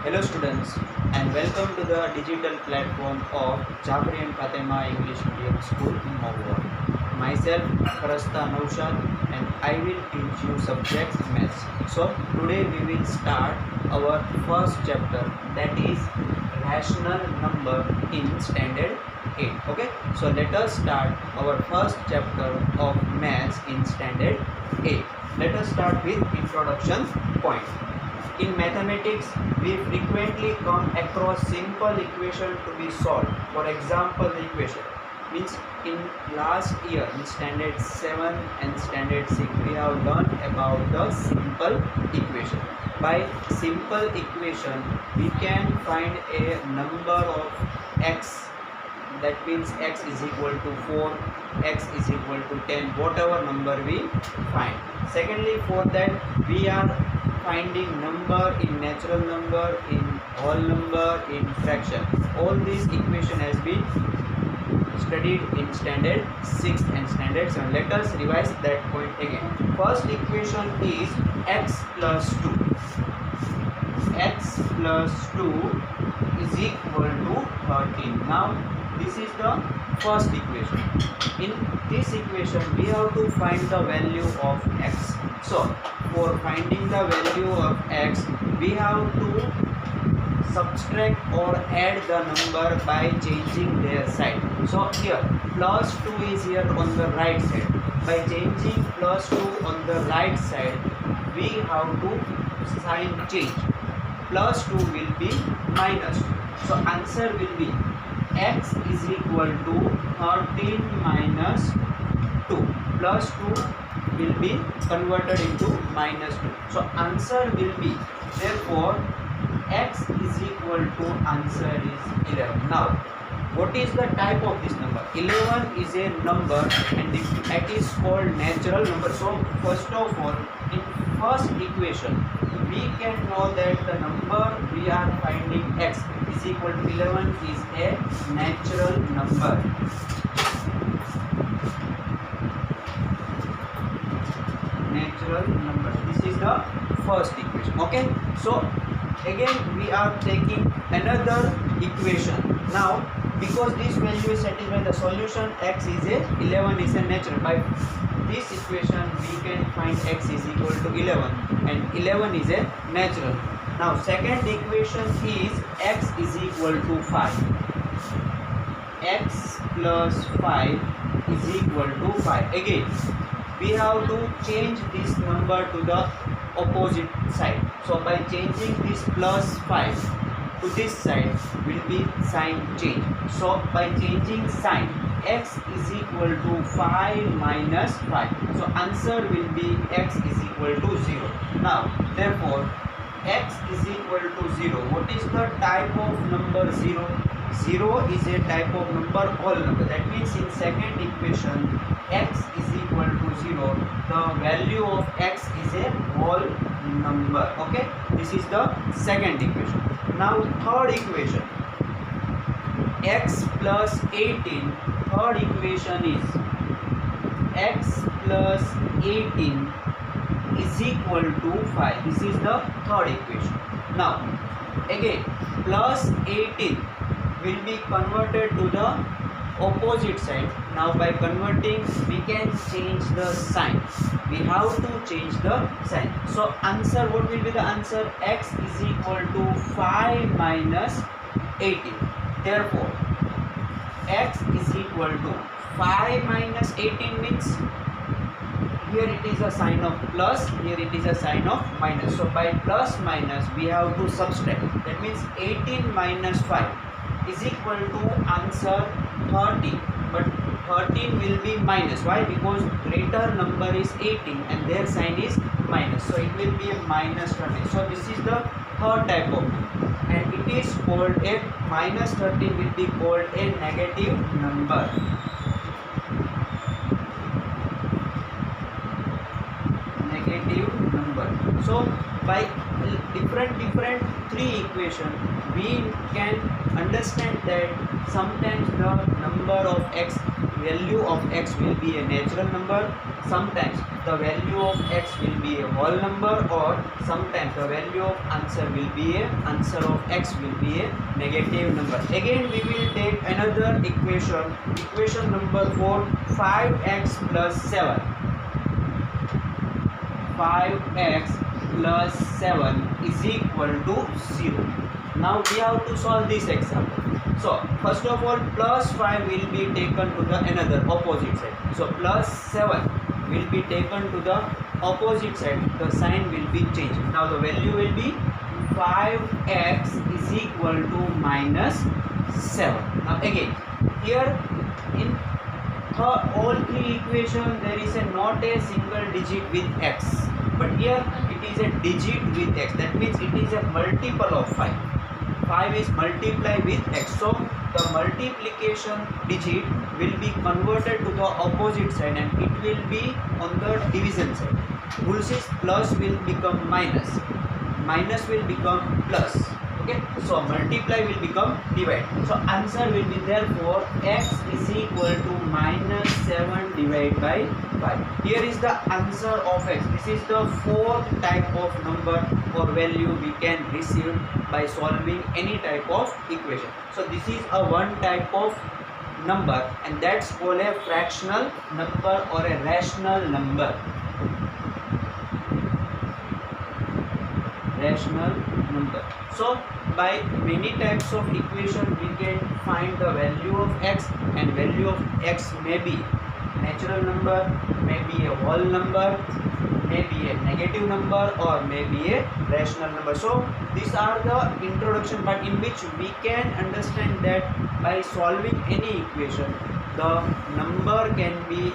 Hello students and welcome to the digital platform of Jafri and Fatima English Medium School in Mawar. Myself Farasta Naushad and I will teach you subjects maths. So today we will start our first chapter, that is rational number in standard 8. Okay, so let us start our first chapter of maths in standard 8. Let us start with introduction point. In mathematics, we frequently come across simple equation to be solved. For example, the equation means in last year in standard 7 and standard 6 we have learned about the simple equation. By simple equation we can find a number of x, that means x is equal to 4, x is equal to 10, whatever number we find. Secondly, for that we are finding number in natural number, in whole number, in fraction. All these equation has been studied in standard 6 and standard 7. Let us revise that point again. First equation is x plus 2. X plus 2 is equal to 13. Now this is the first equation. In this equation we have to find the value of x. So for finding the value of x we have to subtract or add the number by changing their sign. So here plus 2 is here on the right side. By changing plus 2 on the right side we have to sign change. Plus 2 will be minus 2. So answer will be x is equal to 13 minus 2. Plus 2 will be converted into minus 2. So answer will be, therefore x is equal to, answer is 11. Now what is the type of this number? 11 is a number and that is called natural number. So first of all, in first equation we can know that the number we are finding x is equal to 11 is a natural number. Natural number. This is the first equation. Okay, so again we are taking another equation. Now because this value is satisfied the solution, x is a 11 is a natural. By this equation we can find x is equal to 11 and 11 is a natural. Now second equation is x is equal to 5. X plus 5 is equal to 5. Again we have to change this number to the opposite side. So by changing this plus 5 to this side will be sign change. So by changing sign, x is equal to 5 minus 5. So answer will be x is equal to 0. Now therefore x is equal to 0. What is the type of number 0? 0 is a type of number, whole number. That means in second equation x is equal to 0. The value of x is a whole number. Okay, this is the second equation. Now third equation, x plus 18. Third equation is x plus 18 is equal to 5. This is the third equation. Now again plus 18 will be converted to the opposite side. Now by converting we can change the sign. We have to change the sign. So answer, what will be the answer? X is equal to 5 minus 18. Therefore x is equal to 5 minus 18 means here it is a sign of plus, here it is a sign of minus. So by plus minus we have to subtract. That means 18 minus 5 is equal to answer 30. But 13 will be minus. Why? Because greater number is 18 and their sign is minus. So it will be a minus 13. So this is the third type of number. And it is called a minus 13 will be called a negative number. Negative number. So by different three equation we can understand that sometimes the number of x, value of x will be a natural number, sometimes the value of x will be a whole number, or sometimes the value of answer will be a answer of x will be a negative number. Again we will take another equation number 4, 5x plus 7. 5x plus 7 is equal to 0. Now we have to solve this example. So first of all, plus 5 will be taken to the another opposite side. So plus 7 will be taken to the opposite side. The sign will be changed. Now the value will be 5x is equal to minus 7. Now again, here in all three equations there is not a single digit with x, but here it is a digit with x. That means it is a multiple of 5. 5 is multiplied with x, so the multiplication digit will be converted to the opposite side and it will be on the division side. Versus plus will become minus, minus will become plus. Okay, so multiply will become divide. So answer will be therefore x is equal to minus 7 divided by 5. Here is the answer of x. This is the fourth type of number or value we can receive by solving any type of equation. So this is a one type of number, and that's called a fractional number or a rational number. Rational number. So by many types of equation we can find the value of x, and value of x may be natural number, may be a whole number, may be a negative number, or may be a rational number. So these are the introduction part in which we can understand that by solving any equation the number can be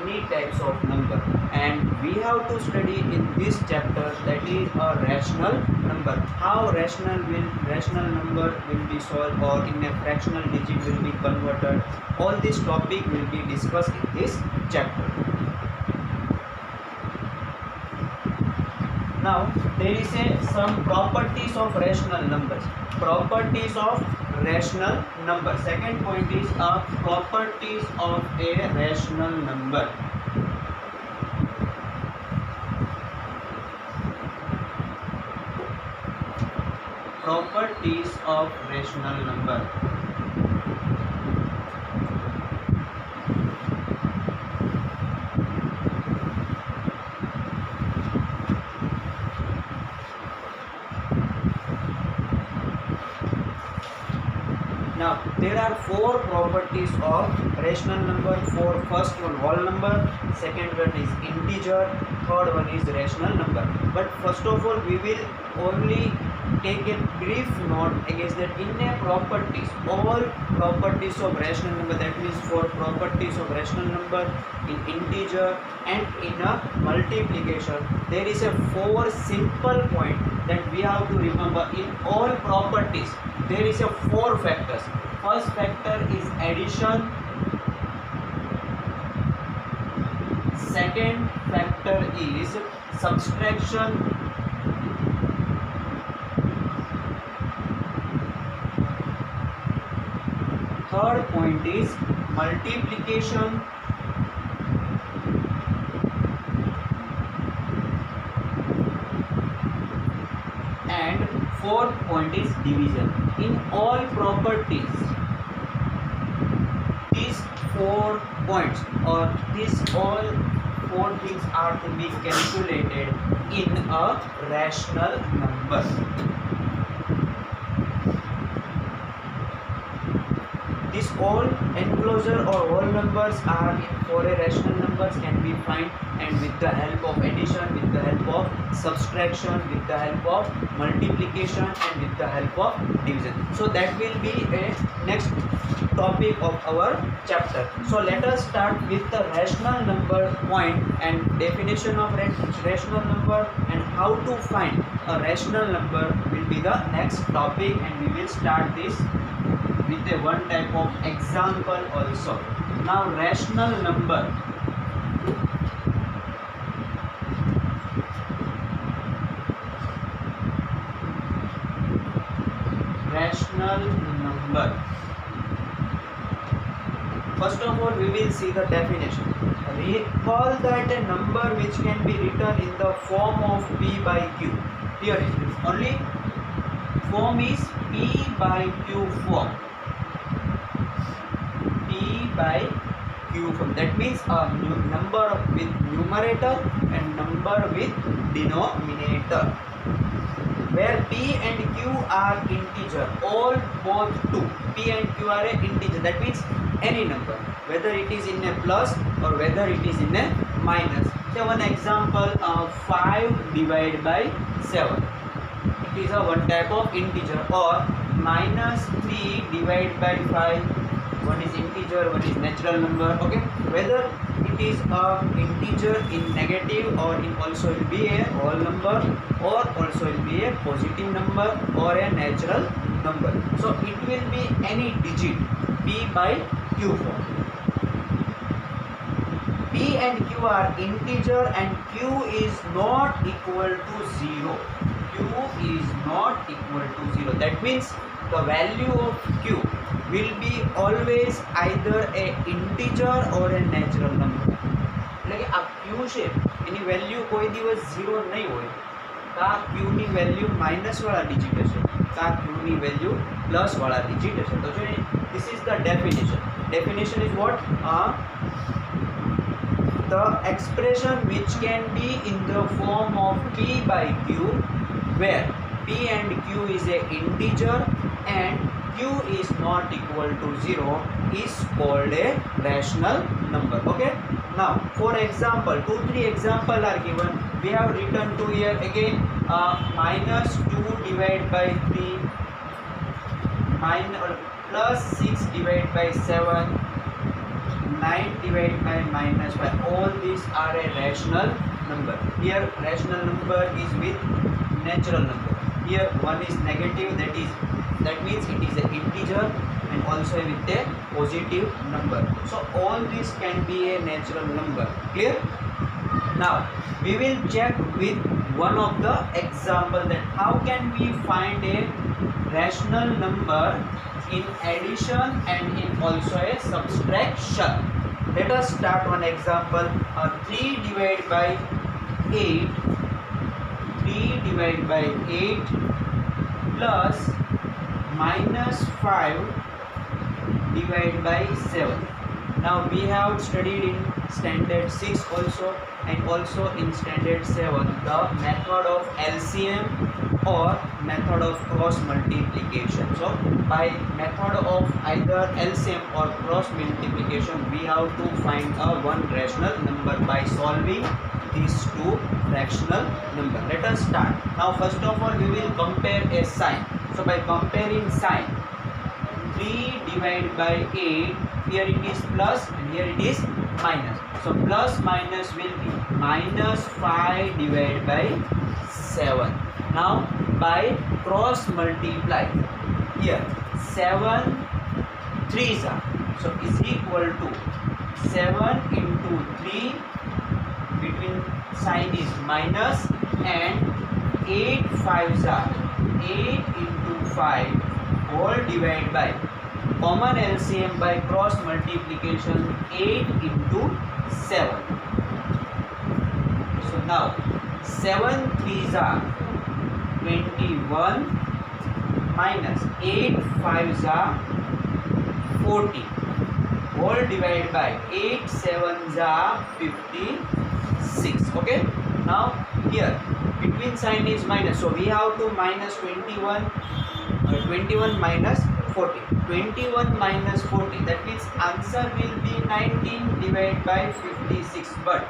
any types of number, and we have to study in this chapter that is a rational number. How rational number will be solved, or in a fractional digit will be converted. All this topic will be discussed in this chapter. Now there is some properties of rational numbers. Properties of rational number. Second point is properties of a rational number. Properties of rational number. Now there are four properties of rational number. First one whole number, second one is integer, third one is rational number. But first of all we will only take a brief note against that in a properties, all properties of rational number, that means for properties of rational number, in integer and in a multiplication, there is a four simple point that we have to remember. In all properties there is a four factors. First factor is addition, second factor is subtraction, third point is multiplication, and fourth point is division. In all properties, these 4 points or these all 4 things are to be calculated in a rational number. These all enclosure or whole numbers are for a rational numbers can be found, and with the help of addition, with the help of subtraction, with the help of multiplication, and with the help of division. So that will be a next topic of our chapter. So let us start with the rational number point and definition of rational number, and how to find a rational number will be the next topic, and we will start this with a one type of example also. Now rational number. Rational number. First of all we will see the definition. we call that a number which can be written in the form of P by Q. Here only form is P by Q form. P by Q form. That means a number with numerator and number with denominator. Where P and Q are integer, all both two. P and Q are an integer. That means any number, whether it is in a plus or whether it is in a minus. Say one example of 5 divided by 7. It is a one type of integer. Or minus 3 divided by 5. One is integer, one is natural number. Okay, whether it is a integer in negative or in also will be a whole number or also will be a positive number or a natural number. So it will be any digit P by Q form. P and Q are integer and Q is not equal to 0. Q is not equal to 0. That means the value of Q will be always either a integer or a natural number. એટલે કે આ Q છે એની value કોઈ દિવસ 0 નહીં હોય. કા Q ની વેલ્યુ માઇનસ વાળા ડિજિટ હશે, કા Q ની વેલ્યુ પ્લસ વાળા ડિજિટ હશે. તો જો this is the definition. Definition is what? The expression which can be in the form of P by Q, where P and Q is a integer and Q is not equal to 0 is called a rational number. Okay, now for example 2-3 example are given. We have written to here again minus 2 divided by 3 plus 6 divided by 7, 9 divided by minus 5. All these are a rational number. Here rational number is with natural number. Here one is negative, that means it is an integer and also with a positive number. So all this can be a natural number. Clear? Now we will check with one of the example that how can we find a rational number in addition and in also a subtraction. Let us start one example. 3 divided by 8, 3 divided by 8 plus minus 5 divided by 7. Now we have studied in standard 6 also and also in standard 7 the method of LCM or method of cross multiplication. So by method of either LCM or cross multiplication we have to find a one rational number by solving these two rational number. Let us start. Now first of all we will compare a sign. So by comparing sign, 3 divided by 8, here it is plus and here it is minus. So plus minus will be minus 5 divided by 7. Now by cross multiply, here 7 3s are, so is equal to 7 into 3, between sign is minus, and 8 5s are 8 into 5 whole divided by common LCM by cross multiplication 8 into 7. So now 7 3s are 21 minus 8 5s are 40 whole divided by 8 7s are 56. Okay, now here between sign is minus, so we have to minus 21 minus 40. 21 minus 40, that means answer will be 19 divided by 56, but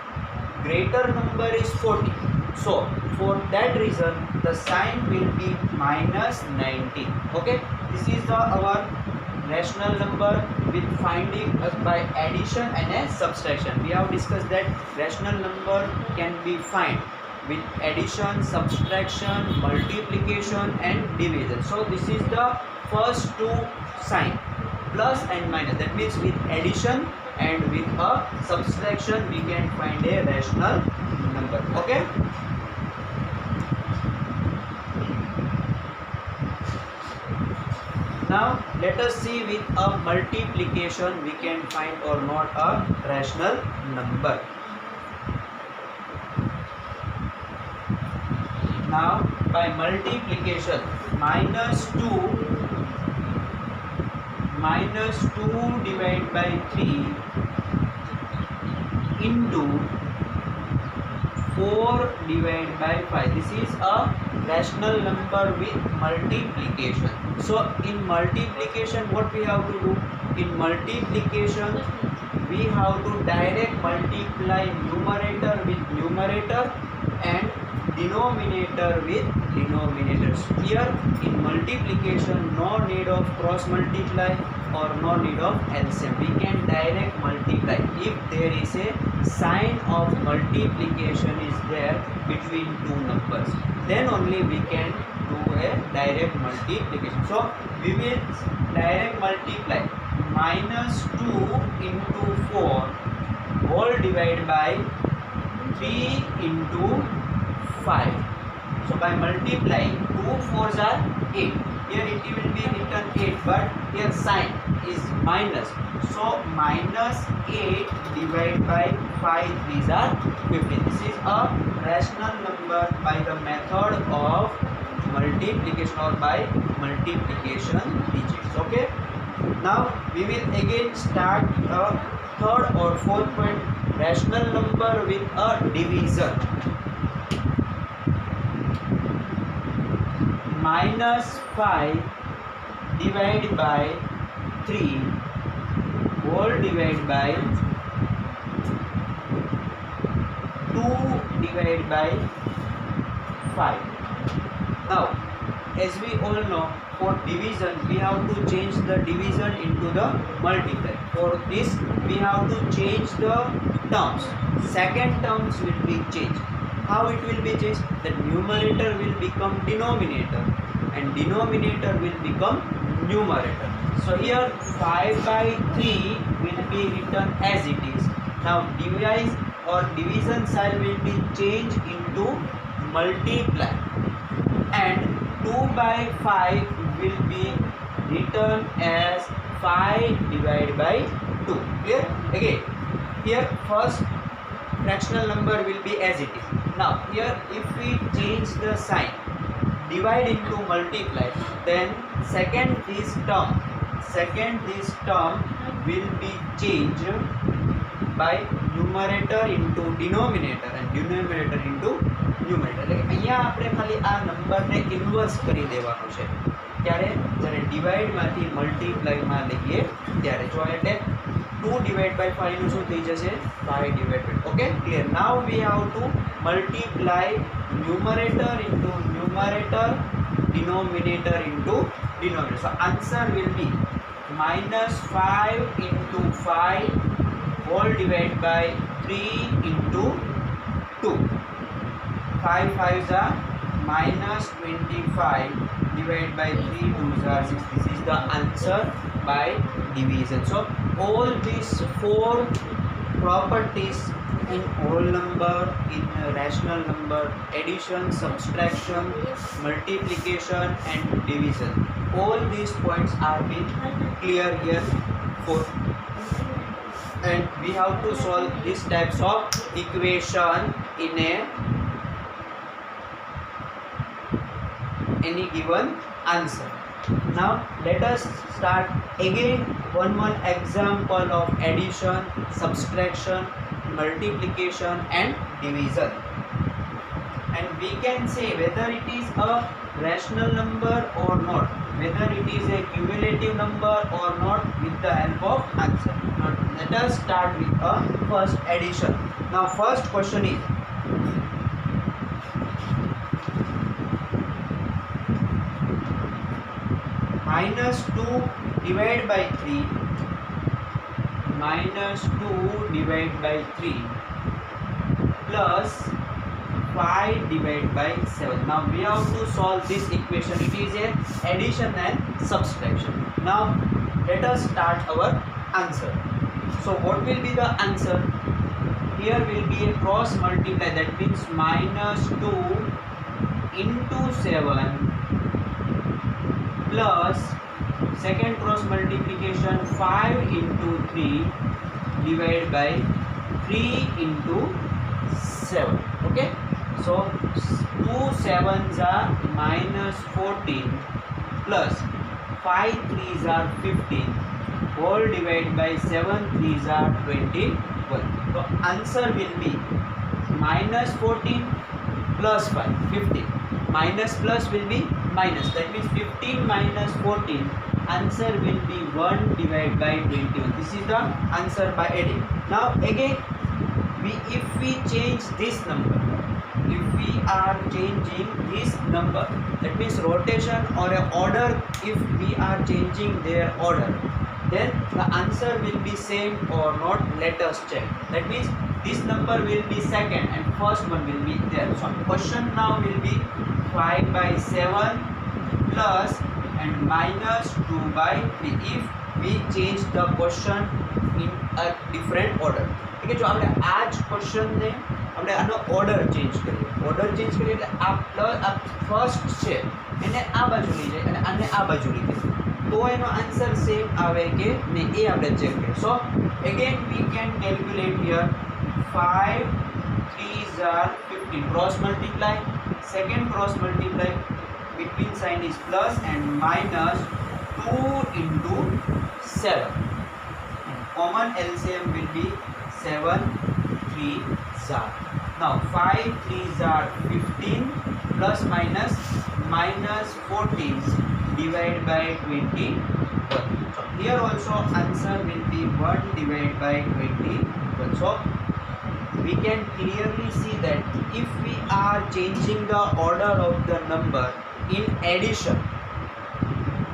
greater number is 40. So for that reason the sign will be minus 19. Okay, this is our rational number with finding by addition and a subtraction. We have discussed that rational number can be find with addition, subtraction, multiplication and division. So this is the first two sign, plus and minus. That means with addition and with a subtraction we can find a rational number. Okay, Now let us see with a multiplication we can find or not a rational number. Now by multiplication, minus 2 divided by 3 into 4 divided by 5. This is a rational number with multiplication. So in multiplication what we have to do? In multiplication we have to direct multiply numerator with numerator and denominator with denominators. Here in multiplication no need of cross multiply or no need of LCM. We can direct multiply. If there is a sign of multiplication is there between two numbers, then only we can do a direct multiplication. So we will direct multiply minus 2 into 4 whole divided by 3 into 5. So by multiplying 2 4s are 8. Here it will be written 8, but here sign is minus. So minus 8 divided by 5 3s are 15. This is a rational number by the method of multiplication or by multiplication digits. Okay. Now we will again start a third or fourth point, rational number with a division. Minus 5 divided by 3 whole divided by 2 divided by 5. Now as we all know, for division we have to change the division into the multiply. For this we have to change the terms. Second terms will be changed. How it will be changed? The numerator will become denominator and denominator will become numerator. So here 5 by 3 will be written as it is. Now divide or division sign will be changed into multiply and 2 by 5 will be written as 5 divided by 2. Clear? Again, here first fractional number will be as it is. Now here if we change the sign, divide into multiply, then second this term will be changed by numerator into denominator and denominator into numerator. એટલે અહીંયા આપણે ખાલી આ નંબરને inverse કરી દેવાનો છે. ત્યારે જ્યારે ડિવાઇડમાંથી મલ્ટીપ્લાયમાં લઈએ ત્યારે જો એટલે 2 divided by 5 નું શું થઈ જશે? 5 divided by. Okay, clear. Now we have to multiply numerator into numerator, denominator into denominator. So answer will be minus 5 into 5 whole divided by 3 into 2. 5 5s are minus 25 divided by 3 2s are 6. This is the answer by division. So all these four properties in whole number, in rational number, addition, subtraction, multiplication and division, all these points are being clear here for, and we have to solve these types of equation in any given answer. Now let us start again one example of addition, subtraction, multiplication and division, and we can say whether it is a rational number or not, whether it is a cumulative number or not, with the help of answer. Now let us start with a first addition. Now first question is minus 2 divided by 3 minus 2 divided by 3 plus 5 divided by 7. Now we have to solve this equation. It is a addition and subtraction. Now let us start our answer. So what will be the answer? Here will be a cross multiply, that means minus 2 into 7 plus Second cross multiplication, 5 into 3 divided by 3 into 7. Okay, so 2 sevens are minus 14 plus 5 threes are 15 whole divided by 7 threes are 21. So answer will be minus 14 plus 5 15. Minus plus will be minus, that means 15 minus 14, answer will be 1 divided by 21. This is the answer by adding. Now again, if we change this number, if we are changing this number, that means rotation or a order, if we are changing their order, then the answer will be same or not. Let us check. That means this number will be second and first one will be there. So question now will be 5 by 7 plus and minus 2 by 3 if we change the question in a different order. ठीक है, जो આપણે આ જ ક્વેશ્ચનને આપણે આનો order change કરીએ એટલે આ પ્લસ આ ફર્સ્ટ છે એને આ બાજુ લઈ જાય અને આને આ બાજુ લઈ જાય તો એનો આન્સર સેમ આવે કે નહીં એ આપણે ચેક કરીએ. સો again we can calculate here 5 3s are 15 cross multiply, second cross multiply, between sign is plus and minus 2 into 7 and common LCM will be 7 3s are. Now 5 3s are 15 plus minus minus 14 divided by 21. So here also answer will be 1 divided by 21. So we can clearly see that if we are changing the order of the number in addition,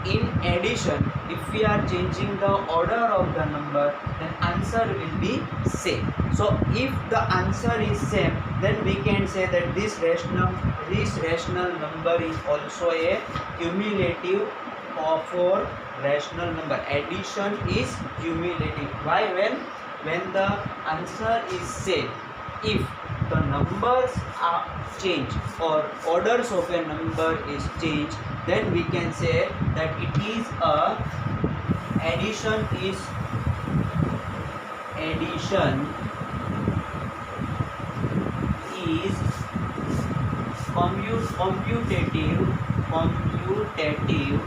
if we are changing the order of the number, then answer will be same. So if the answer is same, then we can say that this rational number is also a cumulative for rational number. Addition is cumulative. Why? When the answer is same, if the numbers are changed or orders of a number is changed, then we can say that it is a addition is commutative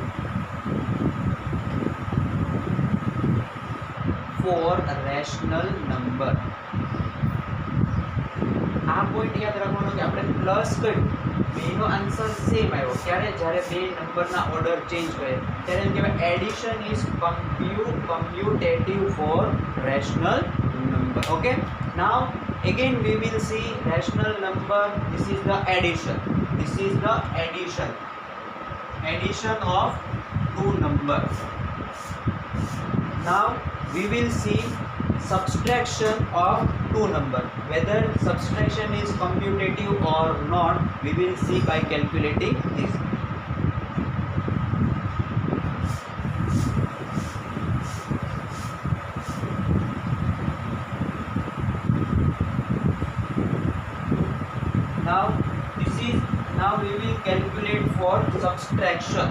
for a rational number. આ point યાદ રાખવાનો કે આપણે plus કર્યું બેનો answer same આવ્યો ત્યારે જ્યારે બે નંબરના ઓર્ડર ચેન્જ કરે ત્યારે એમ કહેવાય addition is commutative for rational number. Okay, now again we will see rational number. This is the addition of two numbers. Now we will see subtraction of two numbers. Whether subtraction is commutative or not, we will see by calculating this. Now we will calculate for subtraction.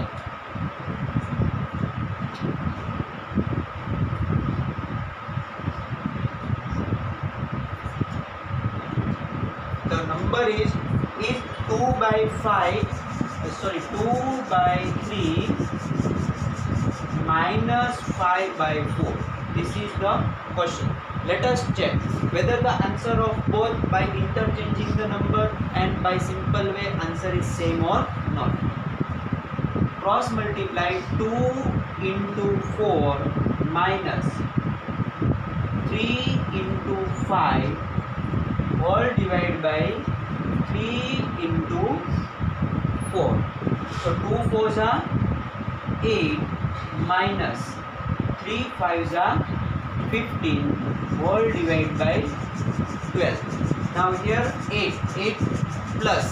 The number is 2 by 3 minus 5 by 4. This is the question. Let us check whether the answer of both by interchanging the number and by simple way answer is same or not. Cross multiply 2 into 4 minus 3 into 5 all divided by 3 into 4. So 2 4s are 8 minus 3 5s are 15 whole divided by 12. Now here 8 plus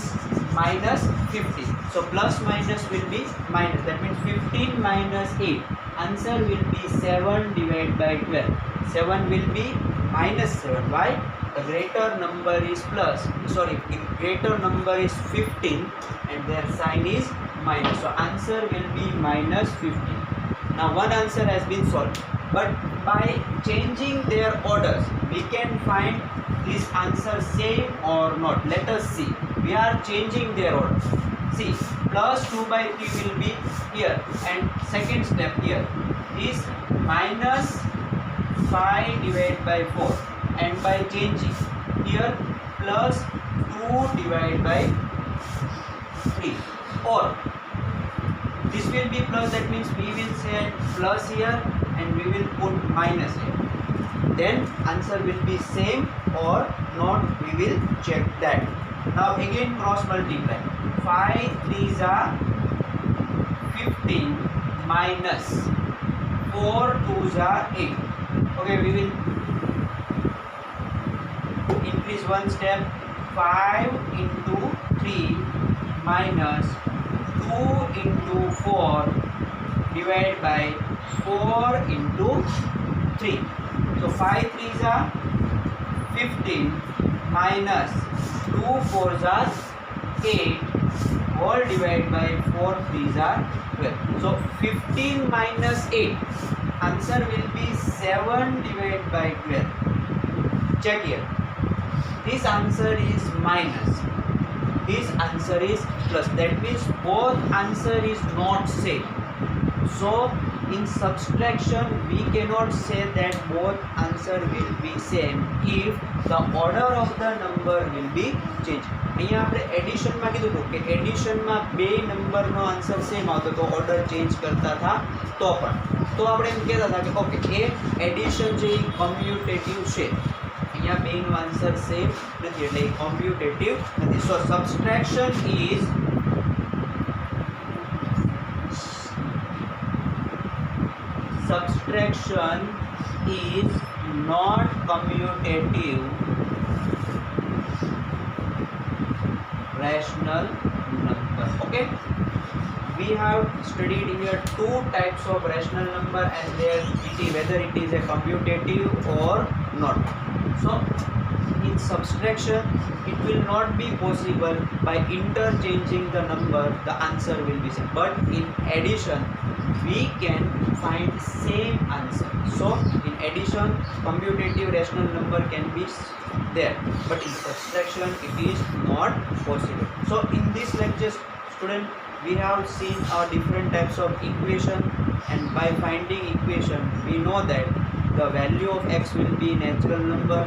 minus 15. So plus minus will be minus. That means 15 minus 8. Answer will be 7 divided by 12. 7 will be minus 7. Why? The greater number is greater number is 15 and their sign is minus. So answer will be minus 15. Now one answer has been solved, but by changing their orders, we can find this answer same or not. Let us see. We are changing their order. See, plus 2 by 3 will be here, and second step here is minus 5 divided by 4, and by changing here plus 2 divided by 3, or this will be plus, that means we will say plus here and we will put minus here. Then answer will be same or not, we will check that. Now again cross multiply. 5 3s are 15 minus 4 2s are 8. Okay, we will increase one step. 5 into 3 minus 2 into 4 divided by 4 into 3. So 5 3s are 15 minus 2 4s are 8 all divided by 4 3s are 12. So 15 minus 8, answer will be 7 divided by 12. Check here. This answer is minus. This answer is plus. That means both answer is not same. So in subtraction we cannot say that both answer will be same if the order of the number will be changed. અહીંયા આપણે એડિશનમાં કીધું હતું કે એડિશનમાં બે નંબરનો answer same આવતો તો order change કરતા હતા તો આપણે એમ કહેતા હતા કે ઓકે એ એડિશન જે કમ્યુટેટિવ છે, અહીંયા બેનો આન્સર સેમ નથી એટલે એ કોમ્પ્યુટેટિવ નથી. So subtraction is not commutative rational number. Okay, we have studied here two types of rational number and their whether it is a commutative or not. So in subtraction it will not be possible by interchanging the number, the answer will be same, but in addition we can find same answer. So in addition commutative rational number can be there, but in subtraction it is not possible. So in this lecture student we have seen different types of equation, and by finding equation we know that the value of x will be natural number,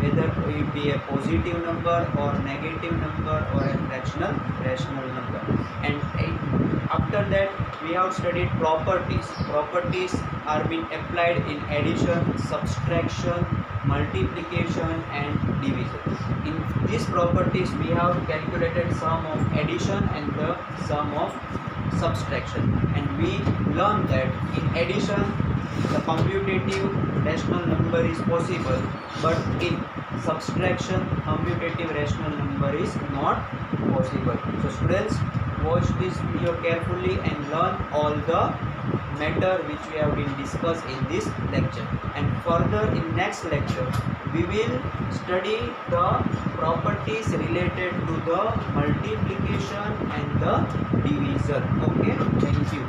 whether it be a positive number or negative number or a fractional rational number. And after that we have studied properties. Properties are being applied in addition, subtraction, multiplication and division. In these properties we have calculated sum of addition and the sum of subtraction, and we learned that in addition the commutative rational number is possible, but in subtraction commutative rational number is not possible. So students, watch this video carefully and learn all the matter which we have been discussed in this lecture. And further in next lecture we will study the properties related to the multiplication and the division. Okay, thank you.